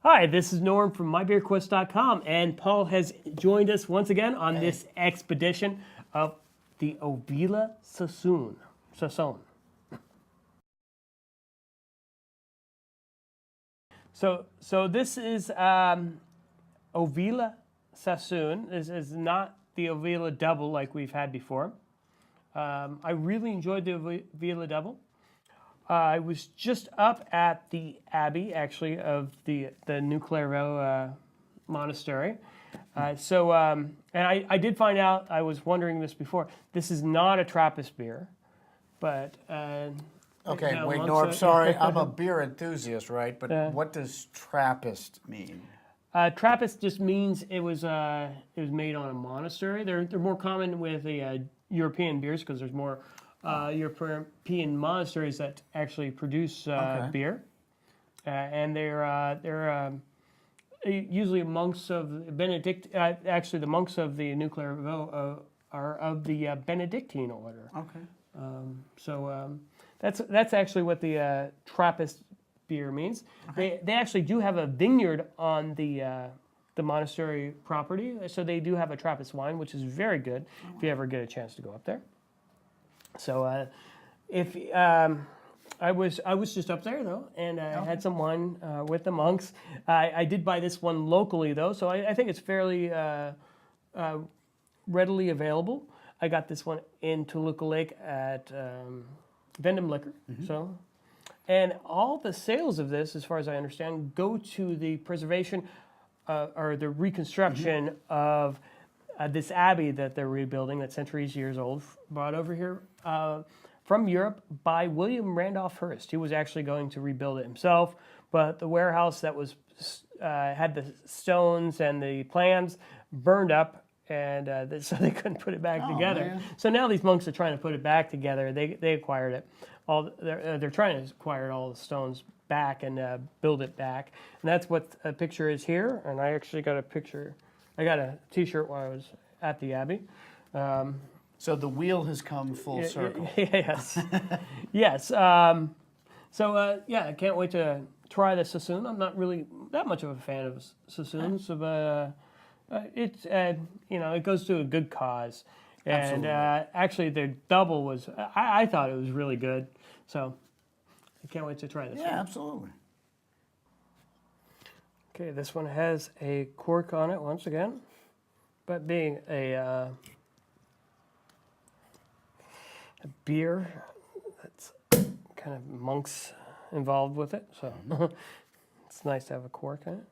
Hi, this is Norm from MyBeerQuest.com, and Paul has joined us once again on this expedition of the Ovila Saison. So this is Ovila Saison. This is not the Ovila Double like we've had before. I really enjoyed the Ovila Double. I was just up at the abbey, actually, of the New Clairvaux monastery. And I did find out, I was wondering this before, this is not a Trappist beer, but... okay, wait, Norm, sorry, I'm a beer enthusiast, right? But what does Trappist mean? Trappist just means it was made on a monastery. They're more common with the European beers because there's more European monasteries that actually produce beer, and they're usually monks of Benedict. Actually, the monks of the New Clairvaux are of the Benedictine order. Okay. That's actually what the Trappist beer means. Okay. They actually do have a vineyard on the monastery property, so they do have a Trappist wine, which is very good if you ever get a chance to go up there. So, I was just up there though, and I had some wine with the monks. I did buy this one locally though, so I think it's fairly readily available. I got this one in Toluca Lake at Vendom Liquor. So, and all the sales of this, as far as I understand, go to the preservation or the reconstruction of this abbey that they're rebuilding, that's centuries years old, brought over here from Europe by William Randolph Hearst. He was actually going to rebuild it himself, but the warehouse that was had the stones and the plans burned up, and so they couldn't put it back together. Man. So now these monks are trying to put it back together. They acquired it. They're trying to acquire all the stones back and build it back. And that's what a picture is here. And I actually got a picture. I got a T-shirt while I was at the Abbey. So the wheel has come full circle. Yes. Yes. I can't wait to try the Saison. I'm not really that much of a fan of Saisons, but it goes to a good cause. And actually, their double was, I thought it was really good. So I can't wait to try this one. Yeah, absolutely. Okay, this one has a cork on it once again, but being a beer, that's kind of monks involved with it, so it's nice to have a cork on it.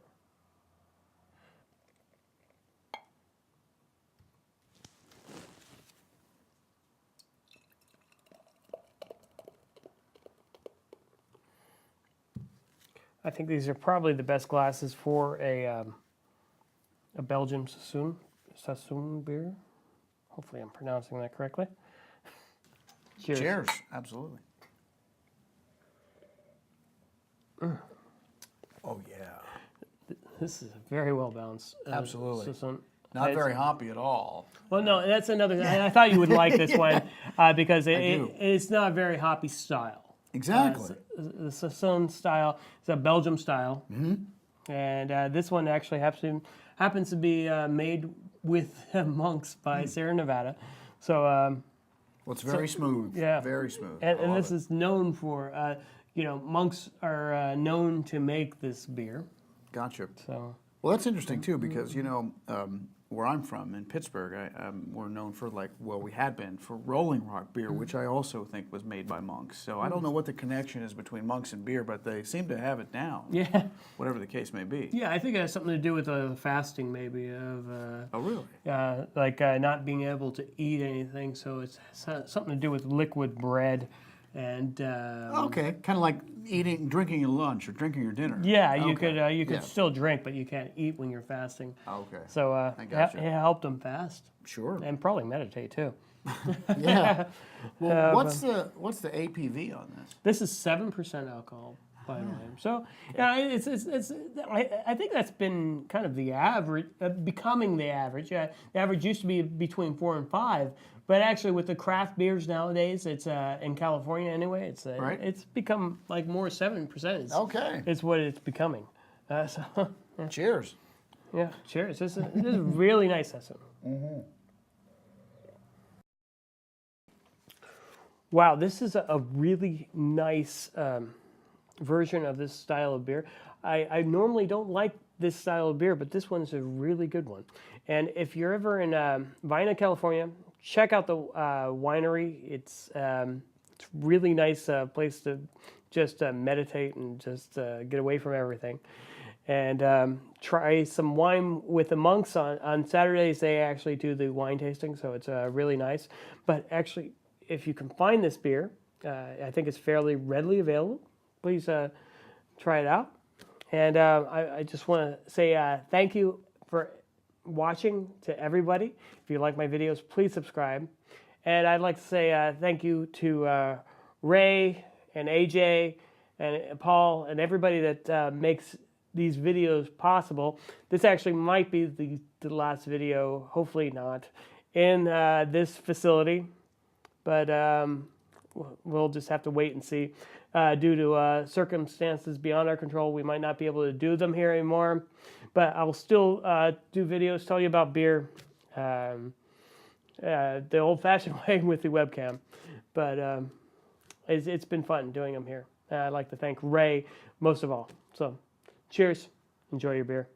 I think these are probably the best glasses for a Belgian Saison beer. Hopefully I'm pronouncing that correctly. Cheers. Cheers, absolutely. Oh, yeah. This is a very well balanced. Absolutely. Saison. Not very hoppy at all. Well, no, that's another thing. I thought you would like this one because it's not a very hoppy style. Exactly. The Saison style is a Belgium style, and this one actually happens to be made with monks by Sierra Nevada. So, well, it's very smooth. Yeah, very smooth. And this is known for, monks are known to make this beer. Gotcha. So, well, that's interesting too because where I'm from in Pittsburgh, we're known for we had been for Rolling Rock beer, which I also think was made by monks. So I don't know what the connection is between monks and beer, but they seem to have it down. Yeah. Whatever the case may be. Yeah, I think it has something to do with the fasting, maybe of. Oh, really? Not being able to eat anything, so it's something to do with liquid bread. And okay, kind of like drinking your lunch or drinking your dinner. Yeah, you could still drink, but you can't eat when you're fasting. Okay. So I gotcha. It helped them fast. Sure. And probably meditate too. Yeah. Well, what's the APV on this? This is 7% alcohol by volume. So I think that's been kind of the average, becoming the average. The average used to be between 4 and 5. But actually, with the craft beers nowadays, it's in California anyway. It's become like more 7%. It's what it's becoming. So, Cheers. yeah, cheers. This is really nice, Saison. Wow, this is a really nice version of this style of beer. I normally don't like this style of beer, but this one's a really good one. And if you're ever in Vina, California, check out the winery. It's really nice place to just meditate and just get away from everything. And try some wine with the monks on Saturdays. They actually do the wine tasting, so it's really nice. But actually, if you can find this beer, I think it's fairly readily available. Please try it out. And I just want to say thank you for watching to everybody. If you like my videos, please subscribe. And I'd like to say thank you to Ray and AJ and Paul and everybody that makes these videos possible. This actually might be the last video, hopefully not, in this facility. But we'll just have to wait and see. Due to circumstances beyond our control, we might not be able to do them here anymore. But I will still do videos, tell you about beer, the old-fashioned way with the webcam. But it's been fun doing them here. I'd like to thank Ray most of all. So cheers. Enjoy your beer.